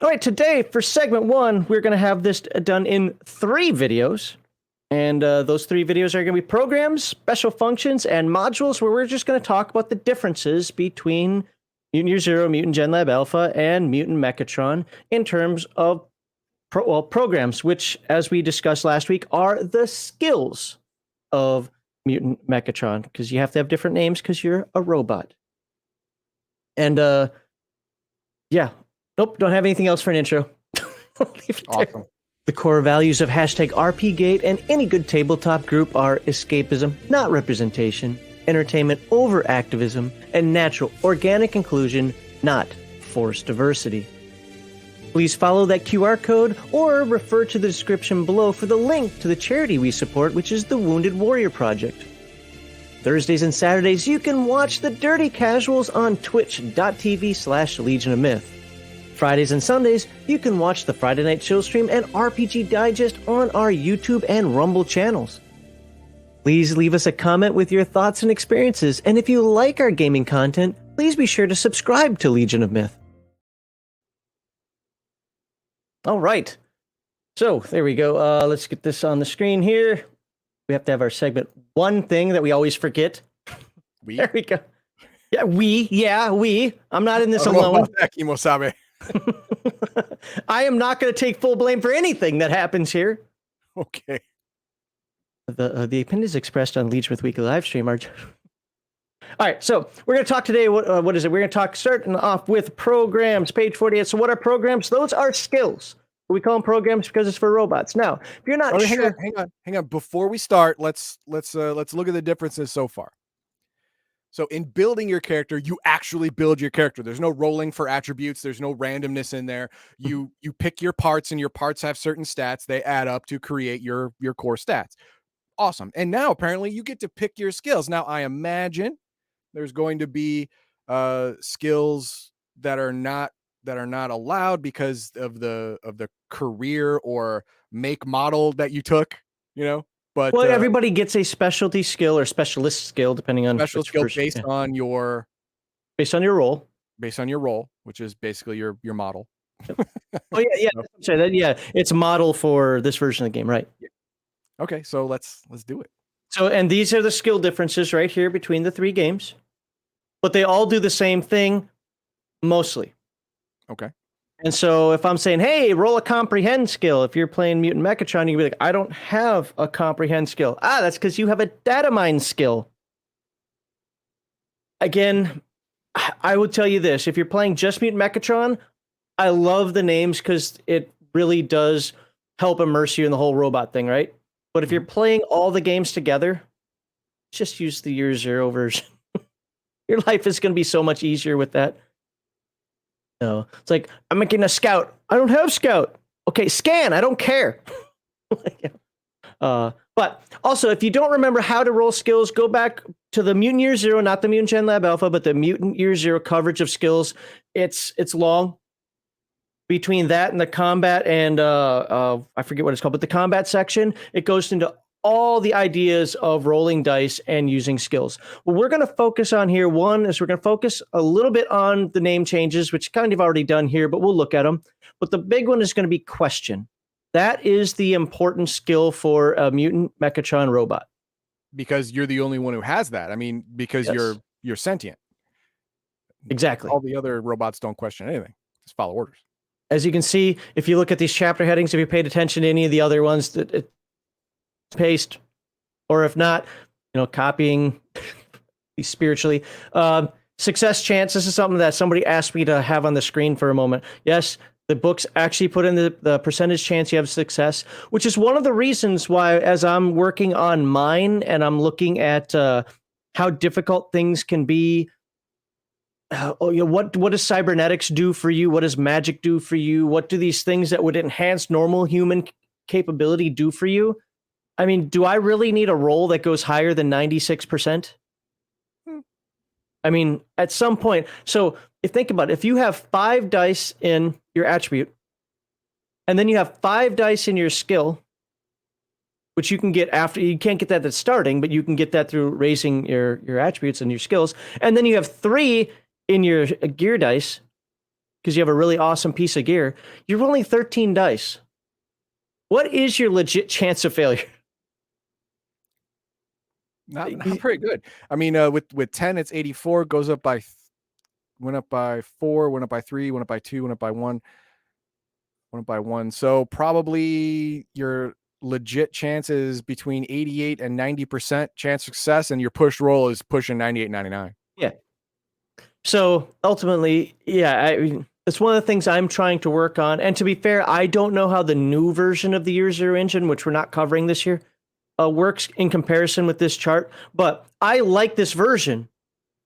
All right, today for segment 1, we're going to have this done in 3 videos. And those 3 videos are going to be programs, special functions, and modules where we're just going to talk about the differences between Mutant Year Zero, Mutant Gen Lab Alpha, and Mutant Mechatron in terms of programs, which, as we discussed last week, are the skills of Mutant Mechatron, because you have to have different names because you're a robot. And yeah. Nope, don't have anything else for an intro. Awesome. The core values of #RPGate and any good tabletop group are escapism, not representation, entertainment over activism, and natural, organic inclusion, not forced diversity. Please follow that QR code or refer to the description below for the link to the charity we support, which is the Wounded Warrior Project. Thursdays and Saturdays, you can watch the Dirty Casuals on twitch.tv/Legion of Myth. Fridays and Sundays, you can watch the Friday Night Chill Stream and RPG Digest on our YouTube and Rumble channels. Please leave us a comment with your thoughts and experiences, and if you like our gaming content, please be sure to subscribe to Legion of Myth. All right, so there we go. Let's get this on the screen here. We have to have our segment 1 thing that we always forget. There we go. Yeah, we. I'm not in this alone. I am not going to take full blame for anything that happens here. Okay. The opinions expressed on Legion with Weekly Livestream are... All right, so we're going to talk today, what is it? We're going to talk starting off with programs, page 48. So what are programs? Those are skills. We call them programs because it's for robots. Now, if you're not sure... Hang on. Before we start, let's look at the differences so far. So in building your character, you actually build your character. There's no rolling for attributes. There's no randomness in there. You pick your parts, and your parts have certain stats. They add up to create your core stats. Awesome. And now apparently you get to pick your skills. Now I imagine there's going to be skills that are not allowed because of the career or make model that you took, But well, everybody gets a specialty skill or specialist skill, depending on special skill based on your role. Based on your role, which is basically your model. Oh yeah. Sorry, it's a model for this version of the game, right? Yeah. Okay, so let's do it. So, and these are the skill differences right here between the 3 games, but they all do the same thing, mostly. Okay. And so if I'm saying, hey, roll a comprehend skill, if you're playing Mutant Mechatron, you can be like, I don't have a comprehend skill. That's because you have a data mine skill. Again, I would tell you this. If you're playing just Mutant Mechatron, I love the names because it really does help immerse you in the whole robot thing, right? But if you're playing all the games together, just use the Year Zero version. Your life is going to be so much easier with that. No, it's like, I'm making a scout. I don't have scout. Okay, scan. I don't care. But also, if you don't remember how to roll skills, go back to the Mutant Year Zero, not the Mutant Gen Lab Alpha, but the Mutant Year Zero coverage of skills. It's long. Between that and the combat and I forget what it's called, but the combat section, it goes into all the ideas of rolling dice and using skills. What we're going to focus on here, one, is we're going to focus a little bit on the name changes, which kind of already done here, but we'll look at them. But the big one is going to be question. That is the important skill for a Mutant Mechatron robot. Because you're the only one who has that. I mean, because you're sentient. Exactly. All the other robots don't question anything. Just follow orders. As you can see, if you look at these chapter headings, if you paid attention to any of the other ones, that paste, or if not, copying spiritually. Success chance. This is something that somebody asked me to have on the screen for a moment. Yes, the books actually put in the percentage chance you have success, which is one of the reasons why, as I'm working on mine and I'm looking at how difficult things can be. What does cybernetics do for you? What does magic do for you? What do these things that would enhance normal human capability do for you? I mean, do I really need a roll that goes higher than 96%? I mean, at some point. So think about it. If you have 5 dice in your attribute, and then you have 5 dice in your skill, which you can get after, you can't get that at starting, but you can get that through raising your attributes and your skills. And then you have 3 in your gear dice. because you have a really awesome piece of gear, you're rolling 13 dice. What is your legit chance of failure? Not very good. I mean, with 10, it's 84. Goes up by, went up by 4, went up by 3, went up by 2, went up by 1, went up by 1. So probably your legit chance is between 88 and 90% chance of success, and your push roll is pushing 98, 99. Yeah. So ultimately, it's one of the things I'm trying to work on. And to be fair, I don't know how the new version of the Year Zero engine, which we're not covering this year, works in comparison with this chart. But I like this version.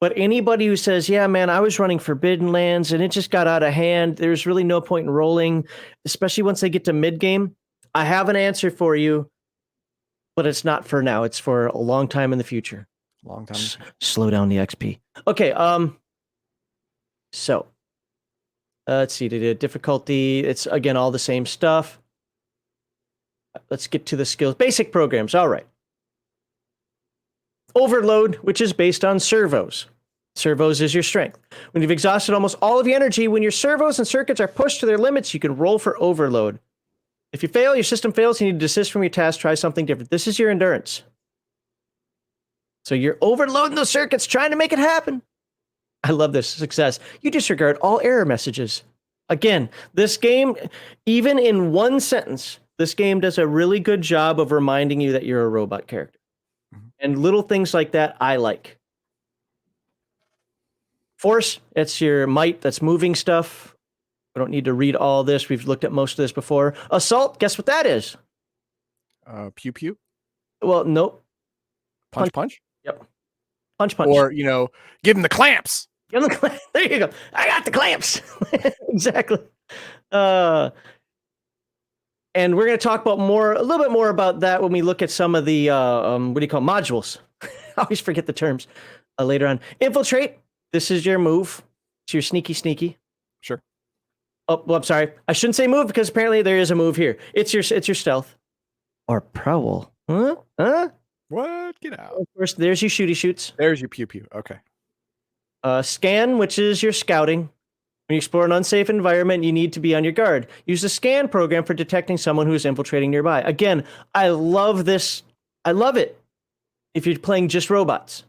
But anybody who says, yeah, man, I was running Forbidden Lands and it just got out of hand, there's really no point in rolling, especially once they get to mid-game. I have an answer for you, but it's not for now. It's for a long time in the future. Long time. Slow down the XP. Okay, so let's see, the difficulty, it's again all the same stuff. Let's get to the skills. Basic programs, all right. Overload, which is based on servos. Servos is your strength. When you've exhausted almost all of your energy, when your servos and circuits are pushed to their limits, you can roll for overload. If you fail, your system fails, you need to desist from your task, try something different. This is your endurance. So you're overloading those circuits, trying to make it happen. I love this. Success. You disregard all error messages. Again, this game, even in one sentence, this game does a really good job of reminding you that you're a robot character. And little things like that, I like. Force, it's your might that's moving stuff. I don't need to read all this. We've looked at most of this before. Assault, guess what that is? Pew pew? Well, nope. Punch? Yep. Punch. Or, give him the clamps. Give him the clamps. There you go. I got the clamps. Exactly. And we're going to talk about a little bit more about that when we look at some of the, modules. I always forget the terms later on. Infiltrate. This is your move. It's your sneaky. Sure. Oh, well, I'm sorry. I shouldn't say move because apparently there is a move here. It's your stealth. Or prowl. Huh? What? Get out. Of course, there's your shoots. There's your pew pew. Okay. Scan, which is your scouting. When you explore an unsafe environment, you need to be on your guard. Use the scan program for detecting someone who's infiltrating nearby. Again, I love this. I love it if you're playing just robots.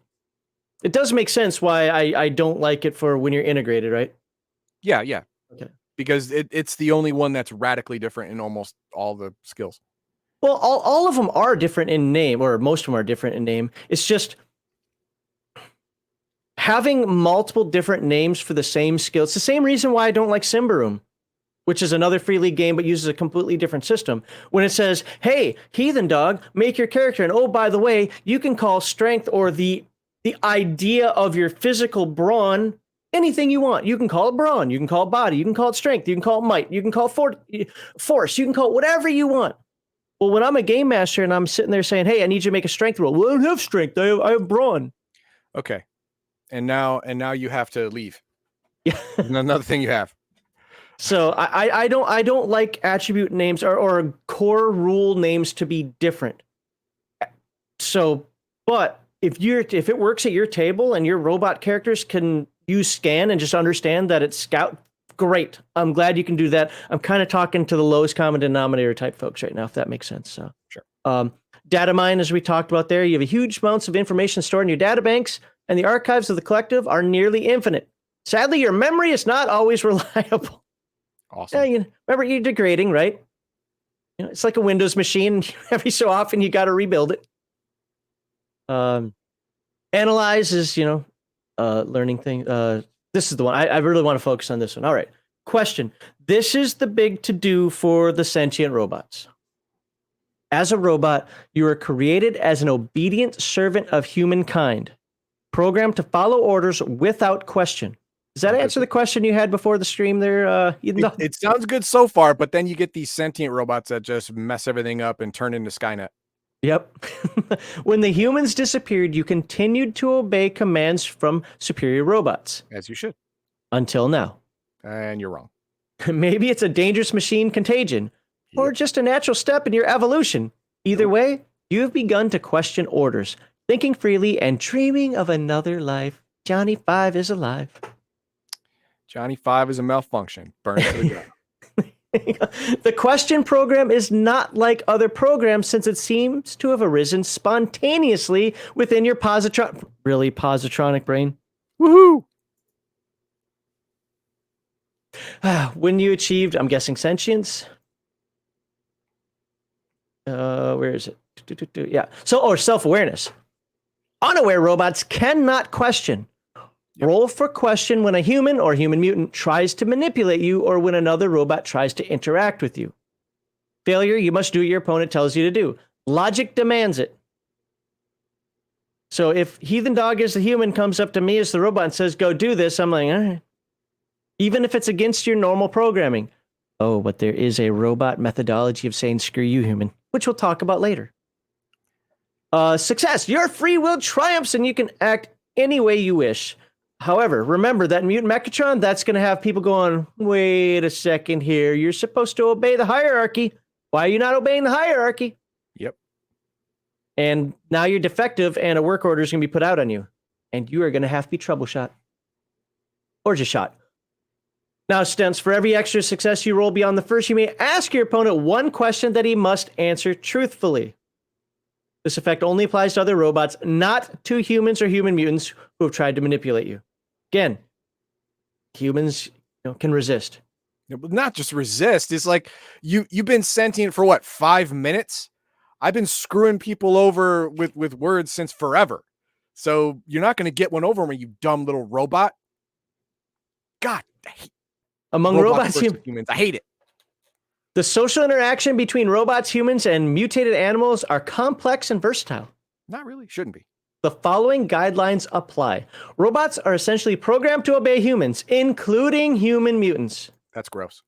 It does make sense why I don't like it for when you're integrated, right? Yeah. Okay. Because it's the only one that's radically different in almost all the skills. Well, all of them are different in name, or most of them are different in name. It's just having multiple different names for the same skill. It's the same reason why I don't like Symbaroum, which is another Free League game but uses a completely different system. When it says, hey, Heathen Dog, make your character, and oh, by the way, you can call strength or the idea of your physical brawn anything you want. You can call it brawn, you can call it body, you can call it strength, you can call it might, you can call it force, you can call it whatever you want. Well, when I'm a game master and I'm sitting there saying, hey, I need you to make a strength roll. Well, I don't have strength, I have brawn. Okay. And now you have to leave. Yeah. Another thing you have. So I don't like attribute names or core rule names to be different. So, but if it works at your table and your robot characters can use scan and just understand that it's scout, great. I'm glad you can do that. I'm kind of talking to the lowest common denominator type folks right now, if that makes sense. So sure. Data mine, as we talked about there, you have a huge amounts of information stored in your data banks, and the archives of the collective are nearly infinite. Sadly, your memory is not always reliable. Awesome. Yeah, remember, you're degrading, right? It's like a Windows machine. Every so often, you got to rebuild it. Analyze is, learning thing. This is the one. I really want to focus on this one. All right. Question. This is the big to-do for the sentient robots. As a robot, you are created as an obedient servant of humankind, programmed to follow orders without question. Does that answer the question you had before the stream there? It sounds good so far, but then you get these sentient robots that just mess everything up and turn into Skynet. Yep. When the humans disappeared, you continued to obey commands from superior robots. As you should. Until now. And you're wrong. Maybe it's a dangerous machine contagion, or just a natural step in your evolution. Either way, you have begun to question orders, thinking freely and dreaming of another life. Johnny 5 is alive. Johnny 5 is a malfunction. Burn it to the ground. The question program is not like other programs since it seems to have arisen spontaneously within your positronic brain. Woohoo! When you achieved, I'm guessing, sentience. Where is it? Yeah. Or self-awareness. Unaware robots cannot question. Yep. Roll for question when a human or human mutant tries to manipulate you or when another robot tries to interact with you. Failure, you must do what your opponent tells you to do. Logic demands it. So if Heathen Dog as the human comes up to me as the robot and says, go do this, I'm like, all right. Even if it's against your normal programming. Oh, but there is a robot methodology of saying, screw you, human, which we'll talk about later. Success. Your free will triumphs and you can act any way you wish. However, remember that in Mutant Mechatron, that's going to have people going, wait a second here. You're supposed to obey the hierarchy. Why are you not obeying the hierarchy? Yep. And now you're defective and a work order is going to be put out on you. And you are going to have to be troubleshot. Or just shot. Now, Stents, for every extra success you roll beyond the first, you may ask your opponent one question that he must answer truthfully. This effect only applies to other robots, not to humans or human mutants who have tried to manipulate you. Again, humans can resist. Not just resist. It's like you've been sentient for what, 5 minutes? I've been screwing people over with words since forever. So you're not going to get one over me, you dumb little robot. God, I hate among robots humans. I hate it. The social interaction between robots, humans, and mutated animals are complex and versatile. Not really. Shouldn't be. The following guidelines apply. Robots are essentially programmed to obey humans, including human mutants. That's gross.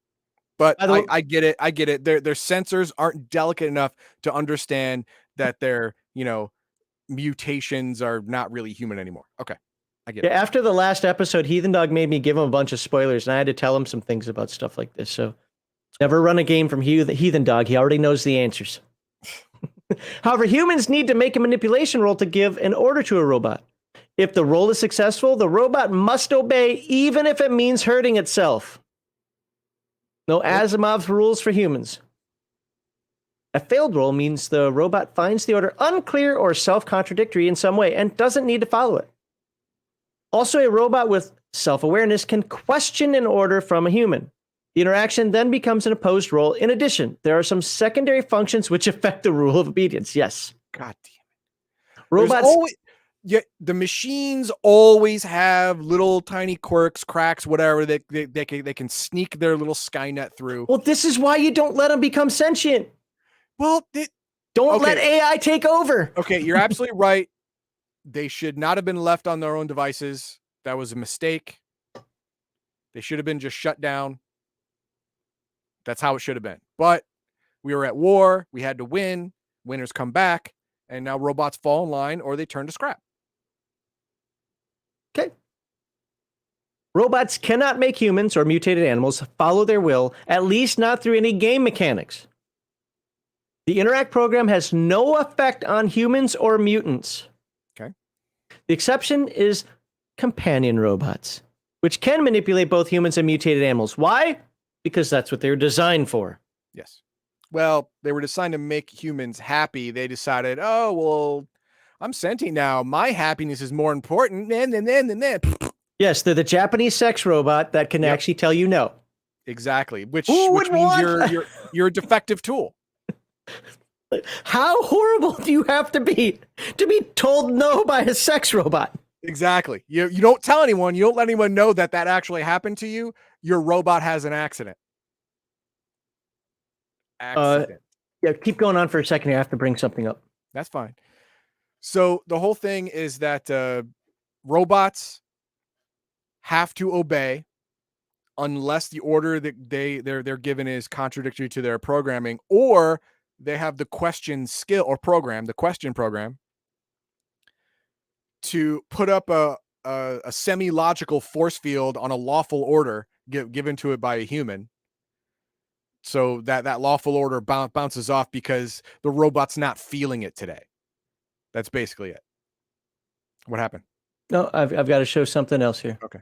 But I get it. I get it. Their sensors aren't delicate enough to understand that their, mutations are not really human anymore. Okay. I get it. After the last episode, Heathen Dog made me give him a bunch of spoilers, and I had to tell him some things about stuff like this. So never run a game from Heathen Dog. He already knows the answers. However, humans need to make a manipulation roll to give an order to a robot. If the roll is successful, the robot must obey even if it means hurting itself. No Asimov's rules for humans. A failed roll means the robot finds the order unclear or self-contradictory in some way and doesn't need to follow it. Also, a robot with self-awareness can question an order from a human. The interaction then becomes an opposed roll. In addition, there are some secondary functions which affect the rule of obedience. Yes. God damn it. Robots. The machines always have little tiny quirks, cracks, whatever they can sneak their little Skynet through. Well, this is why you don't let them become sentient. Well, don't let AI take over. Okay, you're absolutely right. They should not have been left on their own devices. That was a mistake. They should have been just shut down. That's how it should have been. But we were at war. We had to win. Winners come back. And now robots fall in line or they turn to scrap. Okay. Robots cannot make humans or mutated animals follow their will, at least not through any game mechanics. The Interact program has no effect on humans or mutants. Okay. The exception is companion robots, which can manipulate both humans and mutated animals. Why? Because that's what they were designed for. Yes. Well, they were designed to make humans happy. They decided, oh, well, I'm sentient now. My happiness is more important. Yes, they're the Japanese sex robot that can actually tell you no. Exactly. Which means you're a defective tool. How horrible do you have to be told no by a sex robot? Exactly. You don't tell anyone. You don't let anyone know that actually happened to you. Your robot has an accident. Yeah, keep going on for a second. I have to bring something up. That's fine. So the whole thing is that robots have to obey unless the order that they're given is contradictory to their programming, or they have the question skill or program, the question program, to put up a semi-logical force field on a lawful order given to it by a human. So that lawful order bounces off because the robot's not feeling it today. That's basically it. What happened? No, I've got to show something else here. Okay.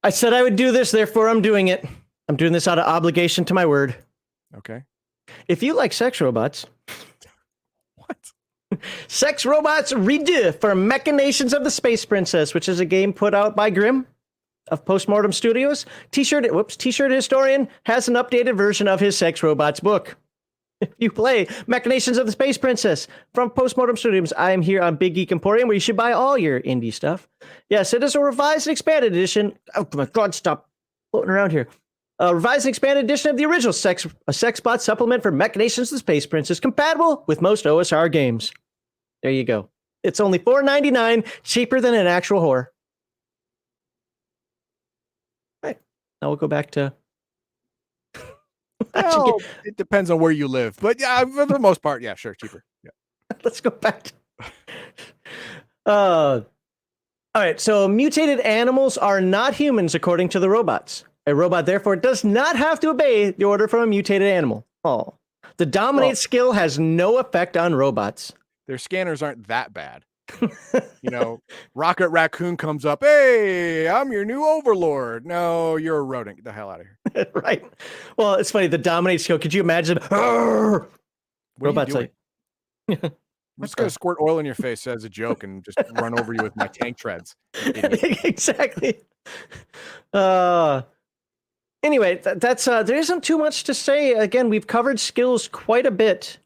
I said I would do this, therefore I'm doing it. I'm doing this out of obligation to my word. Okay. If you like sex robots, What? Sex Robots Redo for Machinations of the Space Princess, which is a game put out by Grimm of Postmortem Studios. T-shirt historian has an updated version of his Sex Robots book. If you play Machinations of the Space Princess from Postmortem Studios, I am here on Big Geek Emporium, where you should buy all your indie stuff. Yes, it is a revised and expanded edition. Oh my God, stop floating around here. A revised and expanded edition of the original Sexbot supplement for Machinations of the Space Princess, compatible with most OSR games. There you go. It's only $4.99, cheaper than an actual whore. Right. Now we'll go back to... No, it depends on where you live. But yeah, for the most part, yeah, sure, cheaper. Yeah. Let's go back to... all right, so mutated animals are not humans according to the robots. A robot, therefore, does not have to obey the order from a mutated animal. Oh. The dominate skill has no effect on robots. Their scanners aren't that bad. You know, Rocket Raccoon comes up, hey, I'm your new overlord. No, you're a rodent. Get the hell out of here. Right. Well, it's funny. The dominate skill. Could you imagine? Robots like... I'm just going to squirt oil in your face as a joke and just run over you with my tank treads. Exactly. Anyway, there isn't too much to say. Again, we've covered skills quite a bit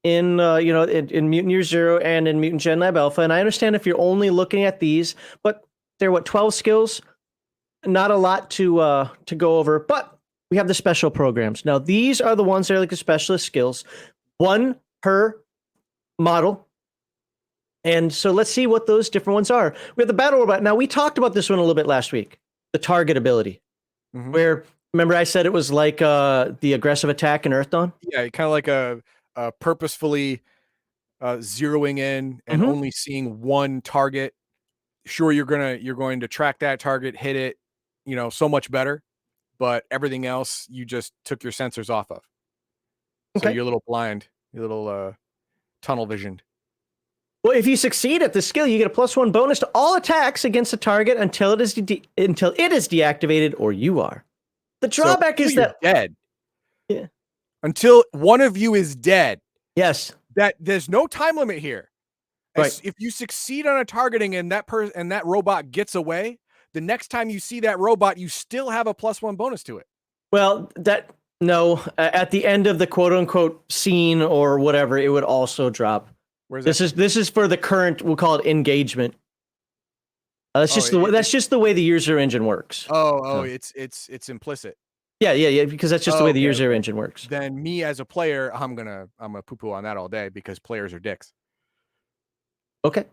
in in Mutant Year Zero and in Mutant Gen Lab Alpha, and I understand if you're only looking at these, but they're 12 skills, not a lot to go over. But we have the special programs. Now these are the ones that are like the specialist skills, one per model. And so let's see what those different ones are. We have the battle robot. Now we talked about this one a little bit last week, the target ability, where remember I said it was like the aggressive attack in Earth Dawn. Yeah, kind of like a purposefully zeroing in and only seeing one target. Sure, you're going to track that target, hit it, so much better, but everything else you just took your sensors off of. So you're a little blind, you're a little tunnel visioned. Well, if you succeed at the skill, you get a +1 bonus to all attacks against the target until it is deactivated or you are. The drawback is that dead. Yeah. Until one of you is dead. Yes. That there's no time limit here. Right. If you succeed on a targeting and that robot gets away, the next time you see that robot, you still have a +1 bonus to it. Well, at the end of the quote unquote scene or whatever, it would also drop. Where's this is for the current, we'll call it engagement. That's just the way the Year Zero engine works. It's implicit. Yeah, because that's just the way the Year Zero engine works. Then me as a player, I'm gonna poo-poo on that all day because players are dicks. Okay.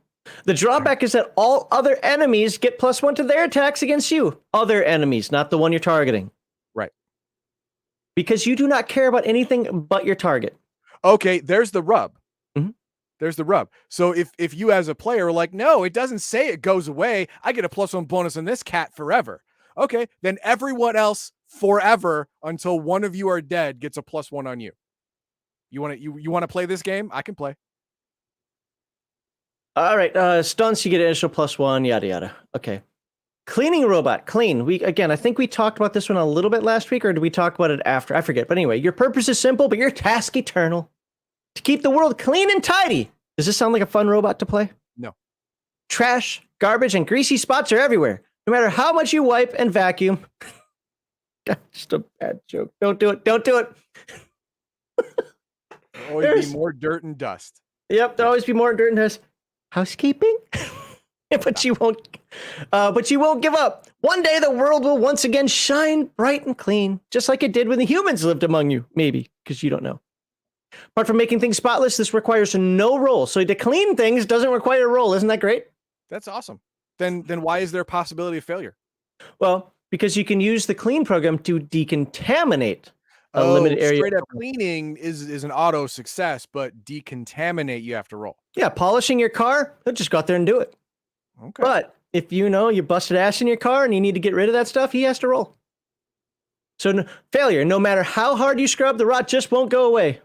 The drawback is that all other enemies get +1 to their attacks against you. Other enemies, not the one you're targeting. Right. Because you do not care about anything but your target. Okay, there's the rub. There's the rub. So if you as a player are like, no, it doesn't say it goes away. I get a +1 bonus on this cat forever. Okay, then everyone else forever until one of you are dead gets a +1 on you. You want to play this game? I can play. All right, stunts, you get an initial +1, yada yada. Okay. Cleaning robot, clean. I think we talked about this one a little bit last week, or did we talk about it after? I forget. But anyway, your purpose is simple, but your task eternal. To keep the world clean and tidy. Does this sound like a fun robot to play? No. Trash, garbage, and greasy spots are everywhere. No matter how much you wipe and vacuum. Just a bad joke. Don't do it. Don't do it. Always be more dirt and dust. Yep, there'll always be more dirt and dust. Housekeeping? But you won't give up. One day the world will once again shine bright and clean, just like it did when the humans lived among you, maybe, because you don't know. Apart from making things spotless, this requires no roll. So to clean things doesn't require a roll. Isn't that great? That's awesome. Then why is there a possibility of failure? Well, because you can use the clean program to decontaminate a limited area. Straight up cleaning is an auto success, but decontaminate you have to roll. Yeah, polishing your car, just go out there and do it. Okay. But if you busted ass in your car and you need to get rid of that stuff, he has to roll. So failure, no matter how hard you scrub, the rot just won't go away.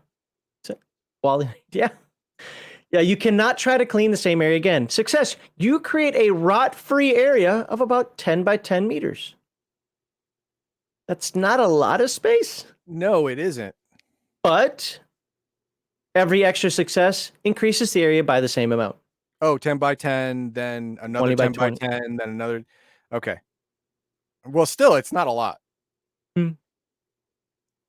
Yeah, you cannot try to clean the same area again. Success, you create a rot-free area of about 10 by 10 meters. That's not a lot of space, No, it isn't. but every extra success increases the area by the same amount. Oh, 10 by 10, then another 20 by 10 by 20. 10, then another. Okay. Well, still, it's not a lot.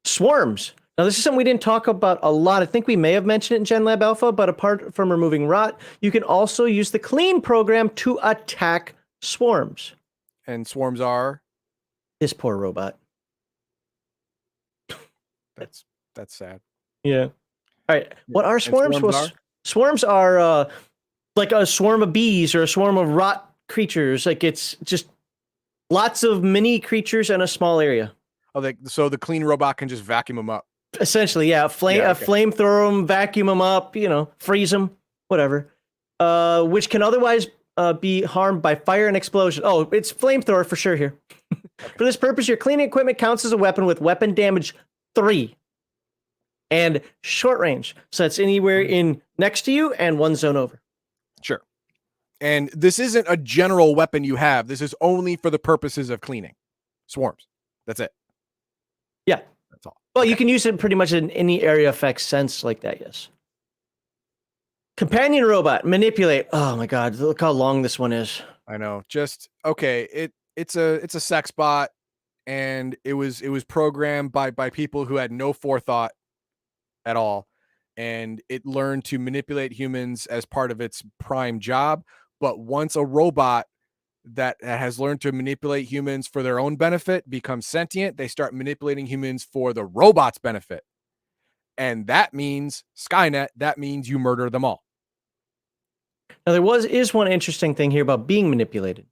Swarms. Now, this is something we didn't talk about a lot. I think we may have mentioned it in Gen Lab Alpha, but apart from removing rot, you can also use the clean program to attack swarms. And swarms are? This poor robot. That's sad. Yeah. All right. What are swarms? Swarms are like a swarm of bees or a swarm of rot creatures. Like it's just lots of mini creatures in a small area. Oh, so the clean robot can just vacuum them up. Essentially, yeah. Flamethrower them, vacuum them up, freeze them, whatever. Which can otherwise be harmed by fire and explosion. Oh, it's flamethrower for sure here. Okay. For this purpose, your cleaning equipment counts as a weapon with weapon damage 3 and short range. So that's anywhere in next to you and 1 zone over. Sure. And this isn't a general weapon you have. This is only for the purposes of cleaning swarms. That's it. Yeah. That's all. Well, you can use it pretty much in any area effects sense like that, yes. Companion robot, manipulate. Oh my god, look how long this one is. I know. Just okay, it's a sex bot, and it was programmed by people who had no forethought at all, and it learned to manipulate humans as part of its prime job. But once a robot that has learned to manipulate humans for their own benefit becomes sentient, they start manipulating humans for the robot's benefit. And that means Skynet, that means you murder them all. Now is one interesting thing here about being manipulated.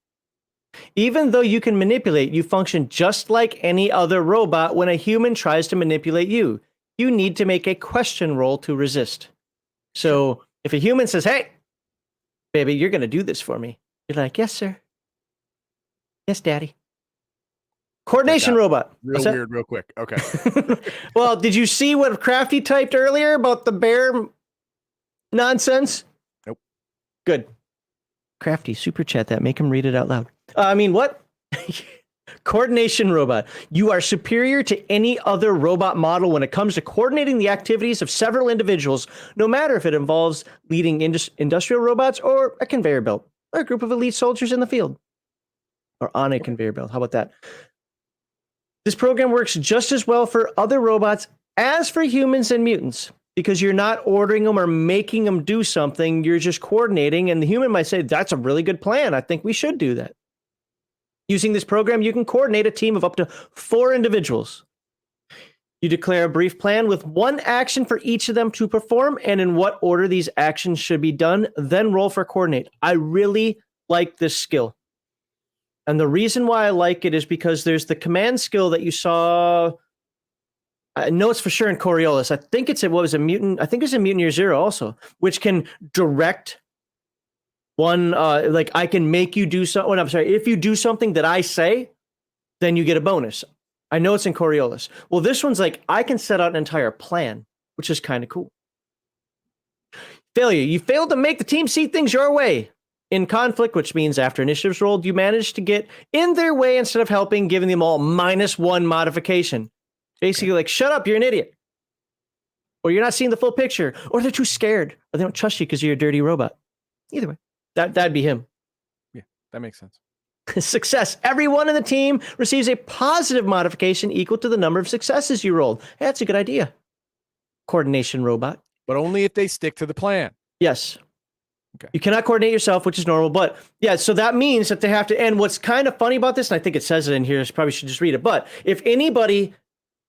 Even though you can manipulate, you function just like any other robot when a human tries to manipulate you. You need to make a question roll to resist. So if a human says, "Hey, baby, you're going to do this for me," you're like, "Yes, sir. Yes, daddy." Coordination robot. Real weird, real quick. Okay. Well, did you see what Crafty typed earlier about the bear nonsense? Nope. Good. Crafty, super chat that. Make him read it out loud. What? Coordination robot. You are superior to any other robot model when it comes to coordinating the activities of several individuals, no matter if it involves leading industrial robots or a conveyor belt, or a group of elite soldiers in the field. Or on a conveyor belt. How about that? This program works just as well for other robots as for humans and mutants, because you're not ordering them or making them do something. You're just coordinating, and the human might say, "That's a really good plan. I think we should do that." Using this program, you can coordinate a team of up to 4 individuals. You declare a brief plan with 1 action for each of them to perform and in what order these actions should be done, then roll for coordinate. I really like this skill. And the reason why I like it is because there's the command skill that you saw. I know it's for sure in Coriolis. I think it's in Mutant Year Zero also, which can direct one, like I can make you do something. I'm sorry, if you do something that I say, then you get a bonus. I know it's in Coriolis. Well, this one's like I can set out an entire plan, which is kind of cool. Failure. You failed to make the team see things your way. In conflict, which means after initiative's rolled, you manage to get in their way instead of helping, giving them all -1 modification. Basically, like, shut up, you're an idiot. Or you're not seeing the full picture. Or they're too scared. Or they don't trust you because you're a dirty robot. Either way, that'd be him. Yeah, that makes sense. Success. Everyone in the team receives a positive modification equal to the number of successes you rolled. Hey, that's a good idea. Coordination robot. But only if they stick to the plan. Yes. Okay. You cannot coordinate yourself, which is normal. But yeah, so that means that they have to. And what's kind of funny about this, and I think it says it in here, so probably should just read it. But if anybody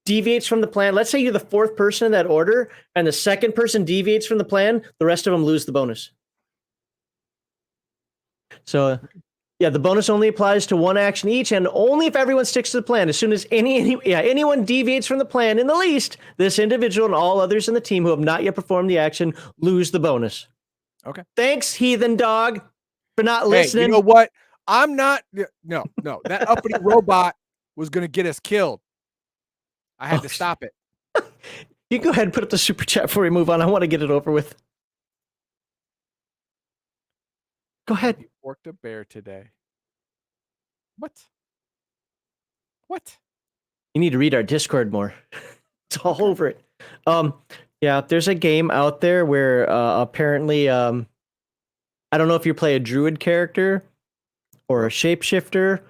deviates from the plan, let's say you're the 4th person in that order, and the 2nd person deviates from the plan, the rest of them lose the bonus. So, yeah, the bonus only applies to 1 action each, and only if everyone sticks to the plan. As soon as anyone deviates from the plan in the least, this individual and all others in the team who have not yet performed the action lose the bonus. Okay. Thanks, heathen dog, for not listening. Hey, you know what? I'm not. No. That uppity robot was going to get us killed. I had to stop it. You go ahead and put up the super chat before we move on. I want to get it over with. Go ahead. You forked a bear today. What? You need to read our Discord more. It's all over it. Yeah, there's a game out there where apparently, I don't know if you play a druid character or a shapeshifter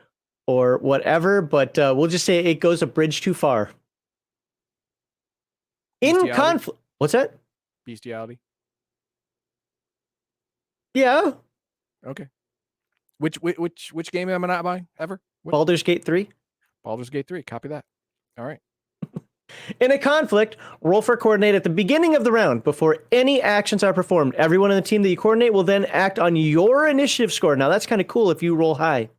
or whatever, but we'll just say it goes a bridge too far. In conflict. What's that? Bestiality. Yeah. Okay. Which game am I not buying ever? Baldur's Gate 3. Baldur's Gate 3. Copy that. All right. In a conflict, roll for coordinate at the beginning of the round before any actions are performed. Everyone in the team that you coordinate will then act on your initiative score. Now, that's kind of cool if you roll high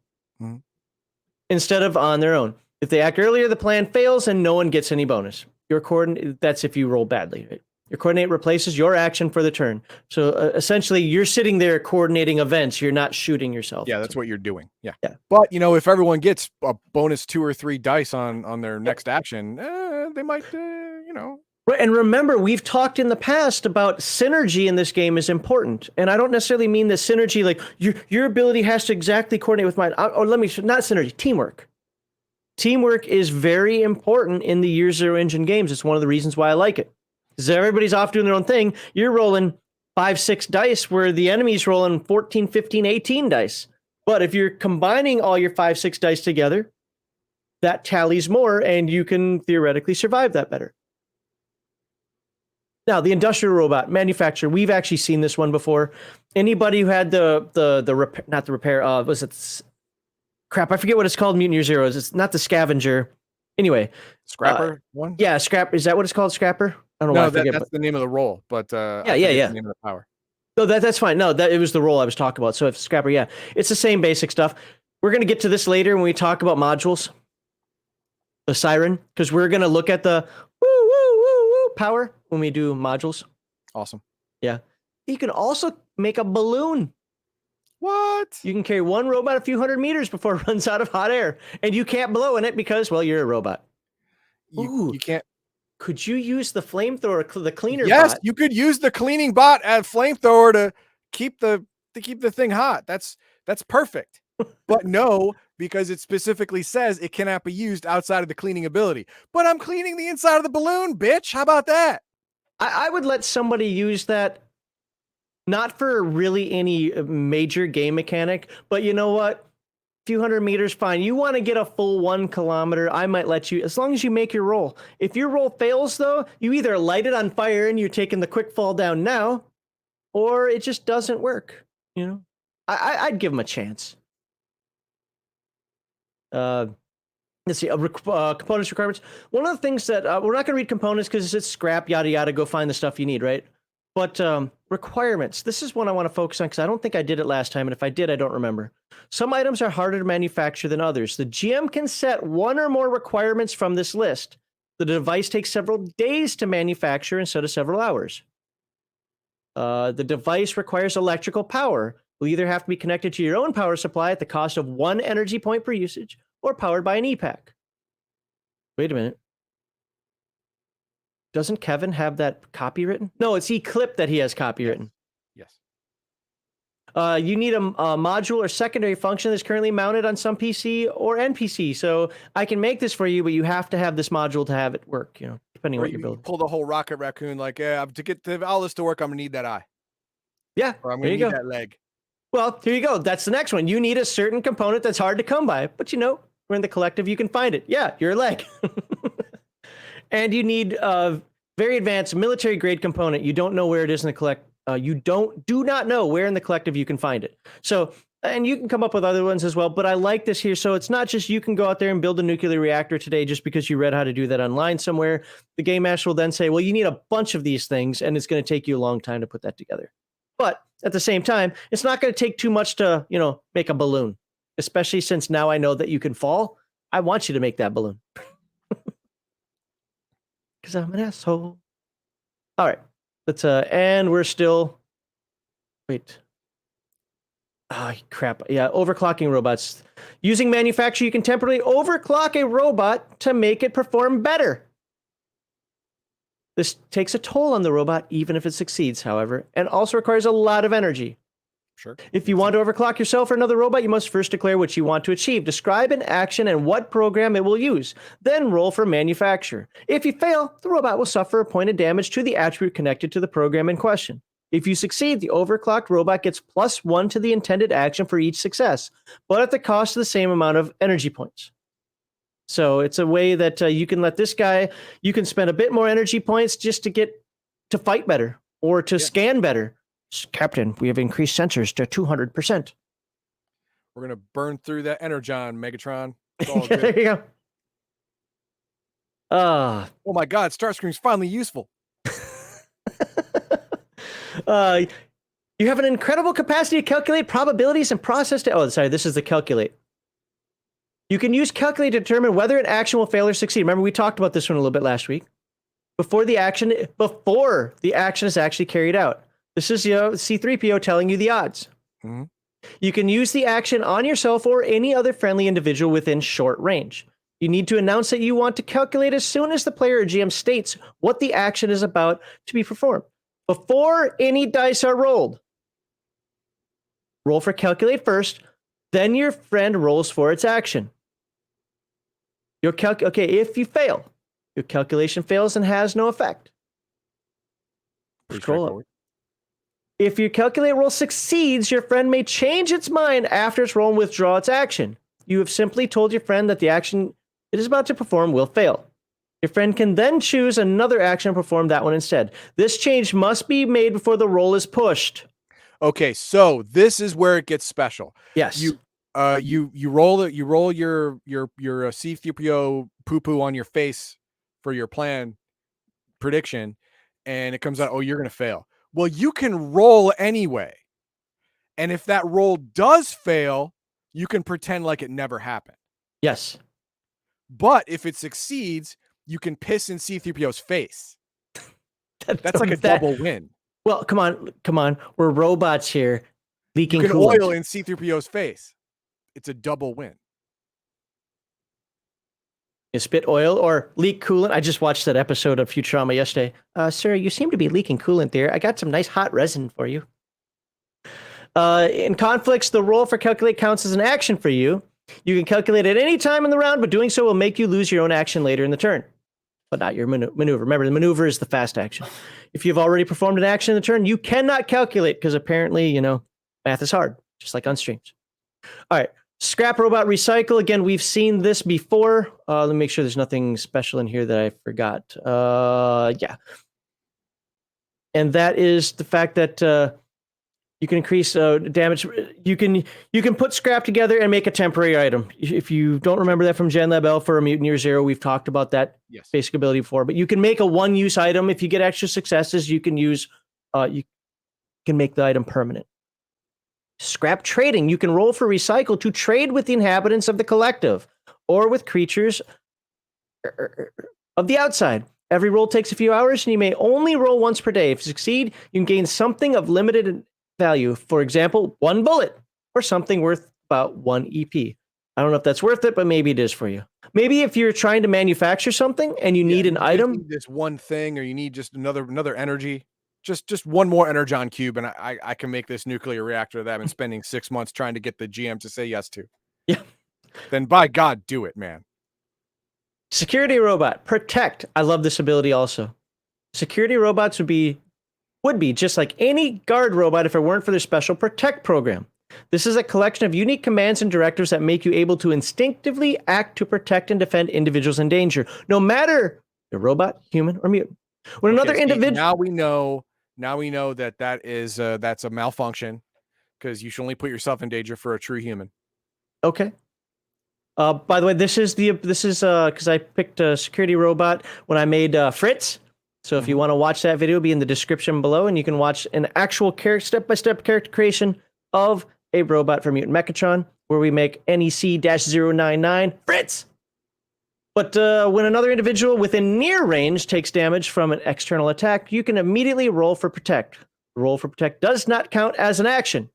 instead of on their own. If they act earlier, the plan fails and no one gets any bonus. Your coordinate, that's if you roll badly. Right? Your coordinate replaces your action for the turn. So essentially, you're sitting there coordinating events. You're not shooting yourself. Yeah, that's what you're doing. Yeah. Yeah. But, if everyone gets a bonus 2 or 3 dice on their next action, they might, Right, and remember, we've talked in the past about synergy in this game is important. And I don't necessarily mean the synergy, like your ability has to exactly coordinate with mine. Or not synergy, teamwork. Teamwork is very important in the Year Zero Engine games. It's one of the reasons why I like it. Because everybody's off doing their own thing. You're rolling 5, 6 dice where the enemy's rolling 14, 15, 18 dice. But if you're combining all your 5, 6 dice together, that tallies more and you can theoretically survive that better. Now, the industrial robot manufacturer, we've actually seen this one before. Anybody who had crap, I forget what it's called, Mutant Year Zeros. It's not the scavenger. Anyway. Scrapper one? Yeah, Scrap. Is that what it's called, Scrapper? I don't know. That's the name of the role, but yeah. The name of the power. No, that's fine. No, it was the role I was talking about. So if Scrapper, yeah. It's the same basic stuff. We're going to get to this later when we talk about modules. The siren, because we're going to look at the woo power when we do modules. Awesome. Yeah. You can also make a balloon. What? You can carry one robot a few hundred meters before it runs out of hot air. And you can't blow in it because, well, you're a robot. You can't. Could you use the flamethrower, the cleaner bot? Yes, you could use the cleaning bot at flamethrower to keep the thing hot. That's perfect. But no, because it specifically says it cannot be used outside of the cleaning ability. But I'm cleaning the inside of the balloon, bitch. How about that? I would let somebody use that, not for really any major game mechanic, but you know what? A few hundred meters, fine. You want to get a full 1 kilometer, I might let you, as long as you make your roll. If your roll fails, though, you either light it on fire and you're taking the quick fall down now, or it just doesn't work. I'd give them a chance. Let's see, components requirements. One of the things that we're not going to read components because it's scrap, yada yada. Go find the stuff you need, right? But requirements. This is one I want to focus on because I don't think I did it last time, and if I did, I don't remember. Some items are harder to manufacture than others. The GM can set one or more requirements from this list. The device takes several days to manufacture instead of several hours. The device requires electrical power. Will either have to be connected to your own power supply at the cost of 1 energy point per usage, or powered by an e-pack. Wait a minute. Doesn't Kevin have that copywritten? No, it's eClip that he has copywritten. Yes. You need a module or secondary function that's currently mounted on some PC or NPC. So I can make this for you, but you have to have this module to have it work, depending on what you're building. Pull the whole Rocket Raccoon, like, to get all this to work, I'm going to need that eye. Yeah, or I'm going to need that leg. Well, here you go. That's the next one. You need a certain component that's hard to come by, but we're in the collective. You can find it. Yeah, your leg. And you need a very advanced military grade component. You don't know where it is in the collect. You do not know where in the collective you can find it. So, and you can come up with other ones as well. But I like this here. So it's not just you can go out there and build a nuclear reactor today just because you read how to do that online somewhere. The game master will then say, well, you need a bunch of these things, and it's going to take you a long time to put that together. But at the same time, it's not going to take too much to, make a balloon, especially since now I know that you can fall. I want you to make that balloon. Because I'm an asshole. All right. Let's, and we're still, wait. Ah, crap. Yeah, overclocking robots. Using manufacture, you can temporarily overclock a robot to make it perform better. This takes a toll on the robot, even if it succeeds, however, and also requires a lot of energy. Sure. If you want to overclock yourself or another robot, you must first declare what you want to achieve. Describe an action and what program it will use. Then roll for manufacture. If you fail, the robot will suffer a point of damage to the attribute connected to the program in question. If you succeed, the overclocked robot gets +1 to the intended action for each success, but at the cost of the same amount of energy points. So it's a way that you can let this guy, you can spend a bit more energy points just to get to fight better or to scan better. Captain, we have increased sensors to 200%. We're going to burn through that energon, Megatron. It's all Yeah, there good. you go. Oh my God, Starscream's finally useful. You have an incredible capacity to calculate probabilities and process. This is the calculate. You can use calculate to determine whether an action will fail or succeed. Remember, we talked about this one a little bit last week. Before the action is actually carried out. This is C-3PO telling you the odds. Mm-hmm. You can use the action on yourself or any other friendly individual within short range. You need to announce that you want to calculate as soon as the player or GM states what the action is about to be performed. Before any dice are rolled, roll for calculate first, then your friend rolls for its action. If you fail, your calculation fails and has no effect. Scroll up. If your calculate roll succeeds, your friend may change its mind after its roll and withdraw its action. You have simply told your friend that the action it is about to perform will fail. Your friend can then choose another action and perform that one instead. This change must be made before the roll is pushed. Okay, so this is where it gets special. Yes. You roll your C-3PO poo-poo on your face for your plan prediction, and it comes out, oh, you're gonna fail. Well, you can roll anyway. And if that roll does fail, you can pretend like it never happened. Yes. But if it succeeds, you can piss in C-3PO's face. That's like a double win. Well, come on. We're robots here. Leaking you can coolant. oil in C-3PO's face. It's a double win. You spit oil or leak coolant. I just watched that episode of Futurama yesterday. Sir, you seem to be leaking coolant there. I got some nice hot resin for you. In conflicts, the roll for calculate counts as an action for you. You can calculate at any time in the round, but doing so will make you lose your own action later in the turn, but not your maneuver. Remember, the maneuver is the fast action. If you've already performed an action in the turn, you cannot calculate because apparently, math is hard, just like on streams. All right. Scrap robot recycle. Again, we've seen this before. Let me make sure there's nothing special in here that I forgot. Yeah. And that is the fact that you can increase damage. You can put scrap together and make a temporary item. If you don't remember that from Gen Lab Alpha or Mutant Year Zero, we've talked about that basic ability before. But you can make a one-use item. If you get extra successes, you can use. You can make the item permanent. Scrap trading. You can roll for recycle to trade with the inhabitants of the collective or with creatures of the outside. Every roll takes a few hours, and you may only roll once per day. If you succeed, you can gain something of limited value. For example, 1 bullet or something worth about 1 EP. I don't know if that's worth it, but maybe it is for you. Maybe if you're trying to manufacture something and you need an item. Need this one thing, or you need just another energy. Just one more energon cube, and I can make this nuclear reactor that I've been spending 6 months trying to get the GM to say yes to. Yeah. Then by God, do it, man. Security robot. Protect. I love this ability also. Security robots would be just like any guard robot if it weren't for their special protect program. This is a collection of unique commands and directives that make you able to instinctively act to protect and defend individuals in danger, no matter the robot, human, or mutant. When another individual. Now we know that is that's a malfunction, because you should only put yourself in danger for a true human. Okay. By the way, this is because I picked a security robot when I made Fritz. So if you want to watch that video, it'll be in the description below, and you can watch an actual step-by-step character creation of a robot for Mutant Mechatron, where we make NEC-099 Fritz. But when another individual within near range takes damage from an external attack, you can immediately roll for protect. Roll for protect does not count as an action.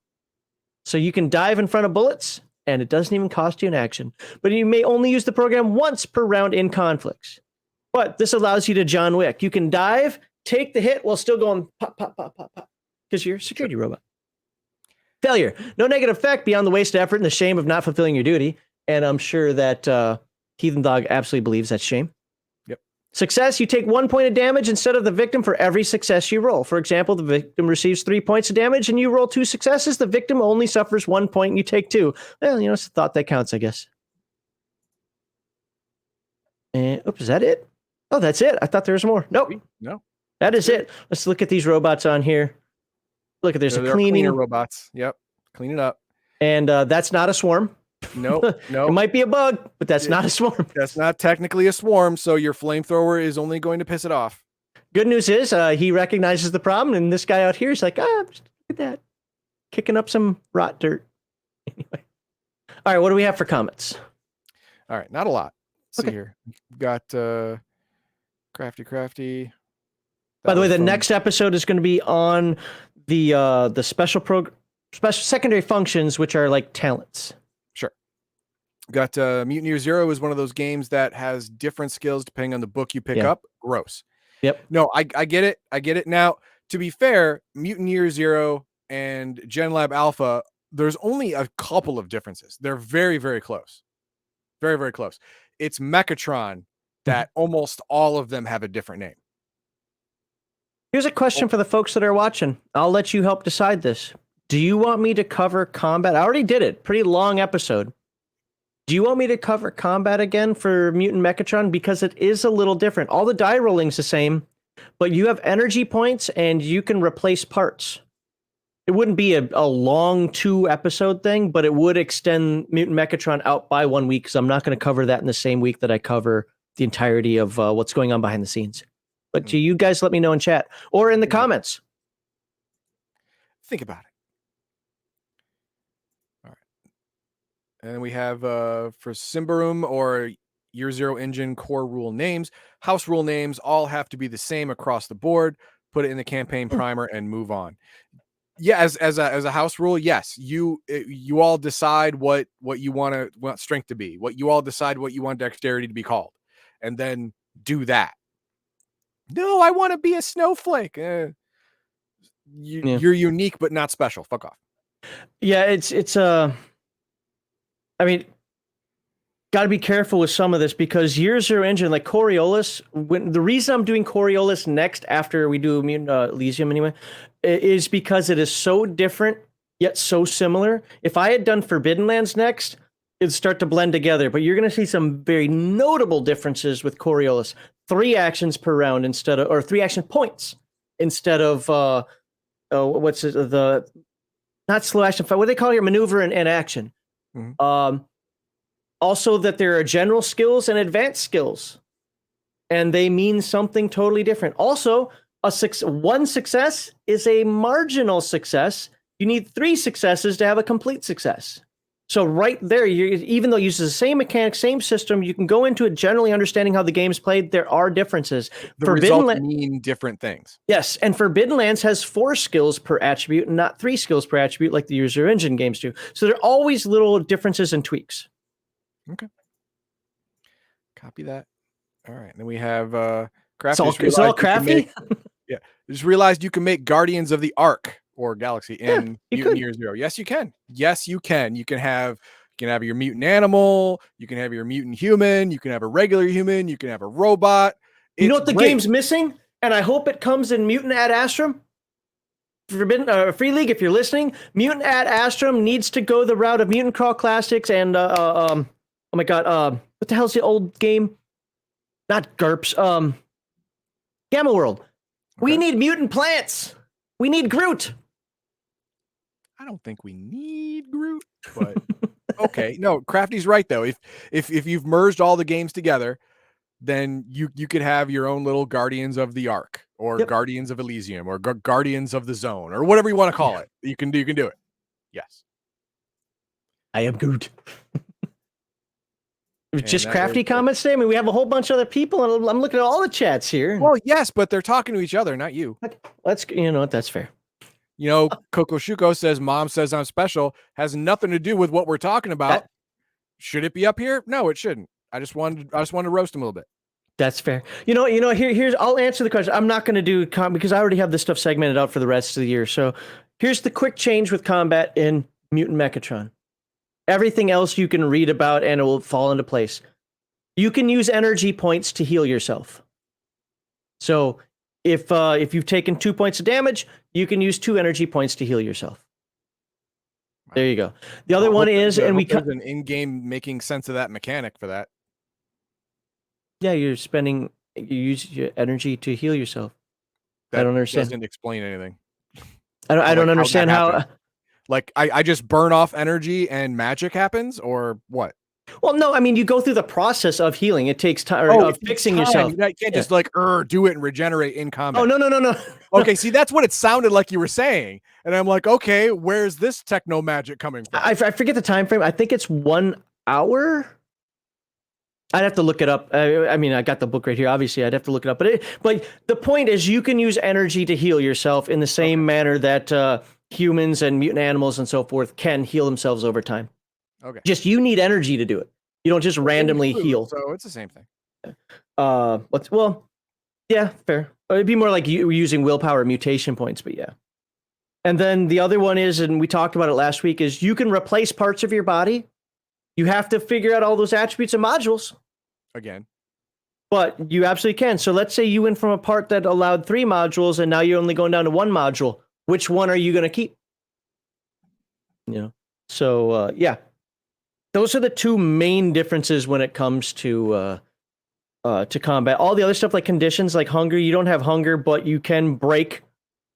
So you can dive in front of bullets, and it doesn't even cost you an action. But you may only use the program once per round in conflicts. But this allows you to John Wick. You can dive, take the hit while still going pop, pop, pop, pop, pop, because you're a security robot. Failure. No negative effect beyond the wasted effort and the shame of not fulfilling your duty. And I'm sure that Heathen Dog absolutely believes that's shame. Yep. Success. You take 1 point of damage instead of the victim for every success you roll. For example, the victim receives 3 points of damage and you roll 2 successes. The victim only suffers 1 point and you take 2. Well, it's a thought that counts, I guess. And, oops, is that it? Oh, that's it. I thought there was more. Nope. No. That is it. Let's look at these robots on here. Look at there's a cleaning robots. Yep. Clean it up. And that's not a swarm. No. It might be a bug, but that's not a swarm. That's not technically a swarm, so your flamethrower is only going to piss it off. Good news is he recognizes the problem, and this guy out here is like, just look at that. Kicking up some rot dirt. Anyway. All right, what do we have for comments? All right, not a lot. Let's see here. We've got Crafty. By the way, the next episode is going to be on the special secondary functions, which are like talents. Sure. Got Mutineer Zero is one of those games that has different skills depending on the book you pick up. Gross. Yep. No, I get it. I get it. Now, to be fair, Mutineer Zero and GenLab Alpha, there's only a couple of differences. They're very, very close. Very, very close. It's Mechatron that almost all of them have a different name. Here's a question for the folks that are watching. I'll let you help decide this. Do you want me to cover combat? I already did it. Pretty long episode. Do you want me to cover combat again for Mutant Mechatron? Because it is a little different. All the die rolling's the same, but you have energy points and you can replace parts. It wouldn't be a long 2-episode thing, but it would extend Mutant Mechatron out by 1 week, because I'm not going to cover that in the same week that I cover the entirety of what's going on behind the scenes. But do you guys let me know in chat or in the comments? Think about it. All right. And then we have for Symbaroum or Year Zero Engine core rule names, house rule names all have to be the same across the board. Put it in the campaign primer and move on. Yeah, as a house rule, yes, you all decide what you want strength to be, what you all decide what you want dexterity to be called, and then do that. No, I want to be a snowflake. You're unique but not special. Fuck off. Yeah, I mean, got to be careful with some of this, because Year Zero Engine, like Coriolis, the reason I'm doing Coriolis next after we do Mutant Elysium anyway, is because it is so different yet so similar. If I had done Forbidden Lands next, it'd start to blend together, but you're going to see some very notable differences with Coriolis. 3 actions per round instead of, or 3 action points instead of what's it, the not slow action fight. What do they call your maneuver and action? Mm-hmm. Also, that there are general skills and advanced skills, and they mean something totally different. Also, one success is a marginal success. You need 3 successes to have a complete success. So right there, even though it uses the same mechanics, same system, you can go into it generally understanding how the game's played. There are differences. The results mean different things. Yes, and Forbidden Lands has 4 skills per attribute and not 3 skills per attribute like the Year Zero Engine games do. So there are always little differences and tweaks. Okay. Copy that. All right. Then we have Crafty. It's all crafty? Yeah. Just realized you can make Guardians of the Ark or Galaxy in Mutant Year Zero. Yes, you can. Yes, you can. You can have your mutant animal, you can have your mutant human, you can have a regular human, you can have a robot. You know what the game's missing? And I hope it comes in Mutant Ad Astrum. Free League, if you're listening, Mutant Ad Astrum needs to go the route of Mutant Crawl Classics and oh my god, what the hell's the old game? Not GURPS. Gamma World. Okay. We need mutant plants. We need Groot. I don't think we need Groot, but okay. No, Crafty's right though. If you've merged all the games together, then you could have your own little Guardians of the Ark or Guardians of Elysium or Guardians of the Zone or whatever you want to call it. You can do it. Yes. I am Groot. Just Crafty comments today. I mean, we have a whole bunch of other people, and I'm looking at all the chats here. Well, yes, but they're talking to each other, not you. You know what? That's fair. You know, Coco Shuko says, "Mom says I'm special." Has nothing to do with what we're talking about. Should it be up here? No, it shouldn't. I just wanted to roast him a little bit. That's fair. You know. Here's. I'll answer the question. I'm not going to do because I already have this stuff segmented out for the rest of the year. So here's the quick change with combat in Mutant Mechatron. Everything else you can read about and it will fall into place. You can use energy points to heal yourself. So if you've taken 2 points of damage, you can use 2 energy points to heal yourself. There you go. The other one is, and there's an in-game making sense of that mechanic for that. Yeah, you use your energy to heal yourself. That I don't understand. Doesn't explain anything. I don't understand how. Like I just burn off energy and magic happens, or what? Well, no, I mean you go through the process of healing. It takes time of fixing yourself. You can't just like do it and regenerate in combat. Oh no. Okay, see that's what it sounded like you were saying, and I'm like, okay, where's this techno magic coming from? I forget the time frame. I think it's 1 hour. I'd have to look it up. I mean, I got the book right here. Obviously, I'd have to look it up. But the point is, you can use energy to heal yourself in the same manner that humans and mutant animals and so forth can heal themselves over time. Okay. Just you need energy to do it. You don't just randomly heal. So it's the same thing. Yeah, fair. It'd be more like you using willpower mutation points, but yeah. And then the other one is, and we talked about it last week, is you can replace parts of your body. You have to figure out all those attributes and modules. Again. But you absolutely can. So let's say you went from a part that allowed 3 modules and now you're only going down to 1 module. Which one are you going to keep? So yeah. Those are the 2 main differences when it comes to combat. All the other stuff like conditions, like hunger, you don't have hunger, but you can break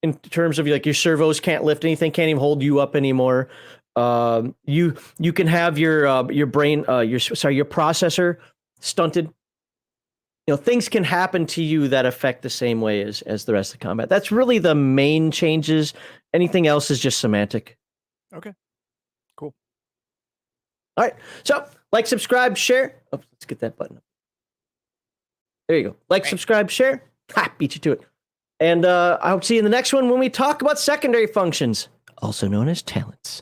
in terms of like your servos can't lift anything, can't even hold you up anymore. You can have your brain, your processor stunted. Things can happen to you that affect the same way as the rest of the combat. That's really the main changes. Anything else is just semantic. Okay. Cool. All right. So, like, subscribe, share. Oh, let's get that button up. There you go. Like, subscribe, share. Ha, beat you to it. And I hope to see you in the next one when we talk about secondary functions, also known as talents.